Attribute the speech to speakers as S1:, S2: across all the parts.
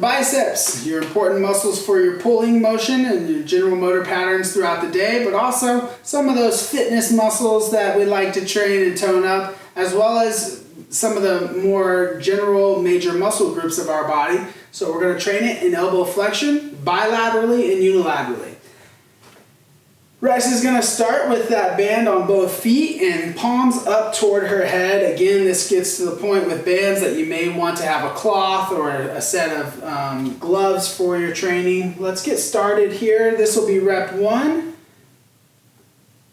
S1: biceps, your important muscles for your pulling motion and your general motor patterns throughout the day, but also some of those fitness muscles that we like to train and tone up, as well as some of the more general major muscle groups of our body. So we're going to train it in elbow flexion, bilaterally and unilaterally. Rice is going to start with that band on both feet and palms up toward her head. Again, this gets to the point with bands that you may want to have a cloth or a set of gloves for your training. Let's get started here. This will be rep 1.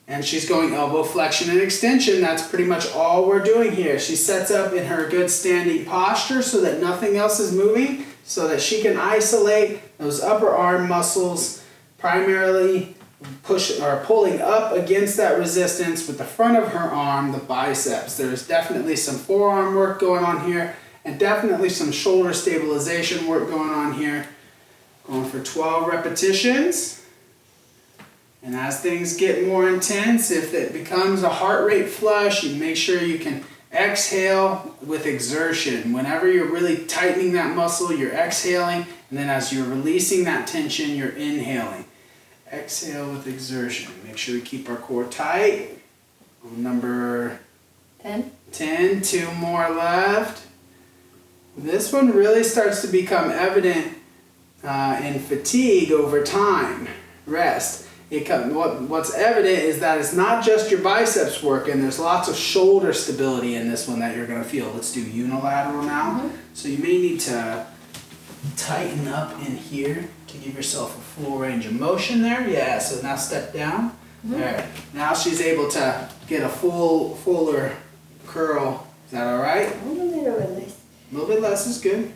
S1: And she's going elbow flexion and extension. That's pretty much all we're doing here. She sets up in her good standing posture so that nothing else is moving, so that she can isolate those upper arm muscles, primarily pulling up against that resistance with the front of her arm, the biceps. There's definitely some forearm work going on here and definitely some shoulder stabilization work going on here. Going for 12 repetitions. And as things get more intense, if it becomes a heart rate flush, you make sure you can exhale with exertion. Whenever you're really tightening that muscle, you're exhaling, and then as you're releasing that tension, you're inhaling. Exhale with exertion. Make sure we keep our core tight. On number 10, 2 more left. This one really starts to become evident in fatigue over time. Rest. What's evident is that it's not just your biceps working. There's lots of shoulder stability in this one that you're going to feel. Let's do unilateral now. So you may need to tighten up in here to give yourself a full range of motion there. Yeah, so now step down. All right. Now she's able to get a fuller curl. Is that all right?
S2: A little bit less.
S1: A little bit less is good.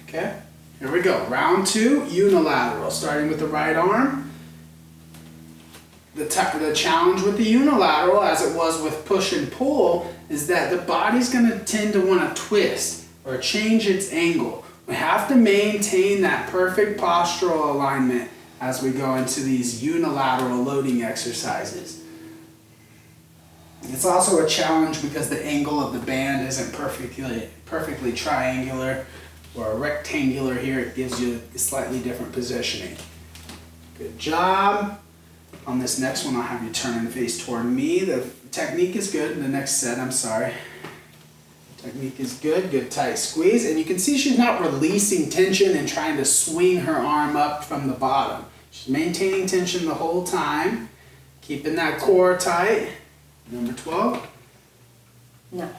S1: Okay. Here we go. Round 2, unilateral. Starting with the right arm. The challenge with the unilateral, as it was with push and pull, is that the body's going to tend to want to twist or change its angle. We have to maintain that perfect postural alignment as we go into these unilateral loading exercises. It's also a challenge because the angle of the band isn't perfectly triangular or rectangular here. It gives you a slightly different positioning. Good job. On this next one, I'll have you turn and face toward me. The technique is good. The next set, I'm sorry. Technique is good. Good tight squeeze. And you can see she's not releasing tension and trying to swing her arm up from the bottom. She's maintaining tension the whole time. Keeping that core tight. Number 12.
S2: No.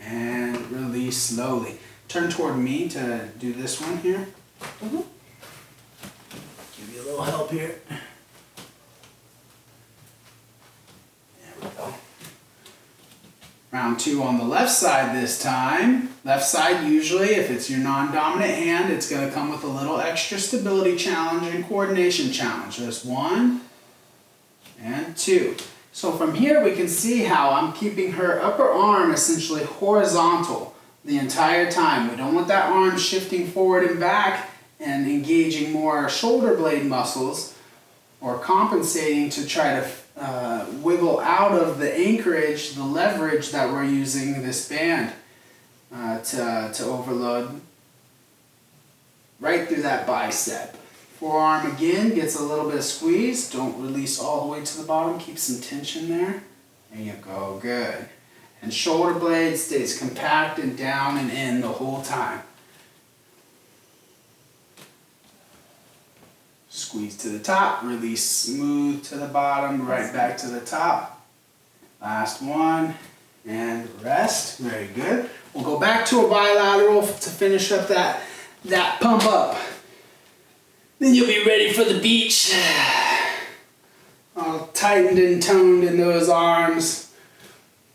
S1: And release slowly. Turn toward me to do this one here. Give you a little help here. There we go. Round 2 on the left side this time. Left side, usually, if it's your non-dominant hand, it's going to come with a little extra stability challenge and coordination challenge. There's 1 and 2. So from here we can see how I'm keeping her upper arm essentially horizontal the entire time. We don't want that arm shifting forward and back and engaging more shoulder blade muscles or compensating to try to wiggle out of the anchorage, the leverage that we're using this band to overload right through that bicep. Forearm again gets a little bit of squeeze. Don't release all the way to the bottom. Keep some tension there. There you go. Good. And shoulder blade stays compact and down and in the whole time. Squeeze to the top, release smooth to the bottom, right back to the top. Last one, and rest. Very good. We'll go back to a bilateral to finish up that pump up. Then you'll be ready for the beach. All tightened and toned in those arms.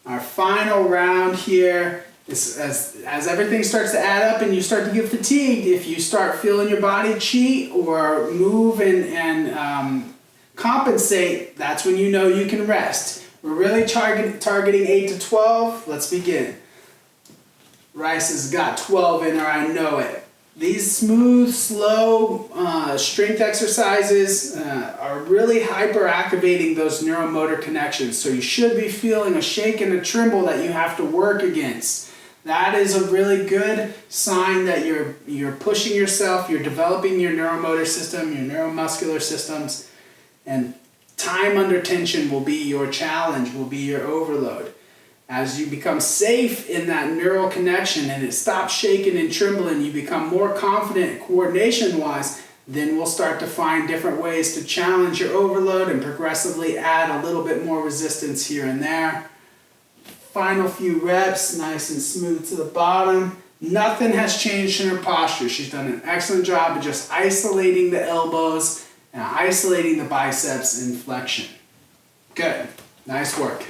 S1: Our final round here is as everything starts to add up and you start to get fatigued, if you start feeling your body cheat or move and compensate, that's when you know you can rest. We're really targeting 8 to 12. Let's begin. Rice has got 12 in her, I know it. These smooth, slow strength exercises are really hyperactivating those neuromotor connections. So you should be feeling a shake and a tremble that you have to work against. That is a really good sign that you're pushing yourself, you're developing your neuromotor system, your neuromuscular systems, and time under tension will be your challenge, will be your overload. As you become safe in that neural connection and it stops shaking and trembling, you become more confident coordination-wise, then we'll start to find different ways to challenge your overload and progressively add a little bit more resistance here and there. Final few reps, nice and smooth to the bottom. Nothing has changed in her posture. She's done an excellent job of just isolating the elbows and isolating the biceps in flexion. Good. Nice work.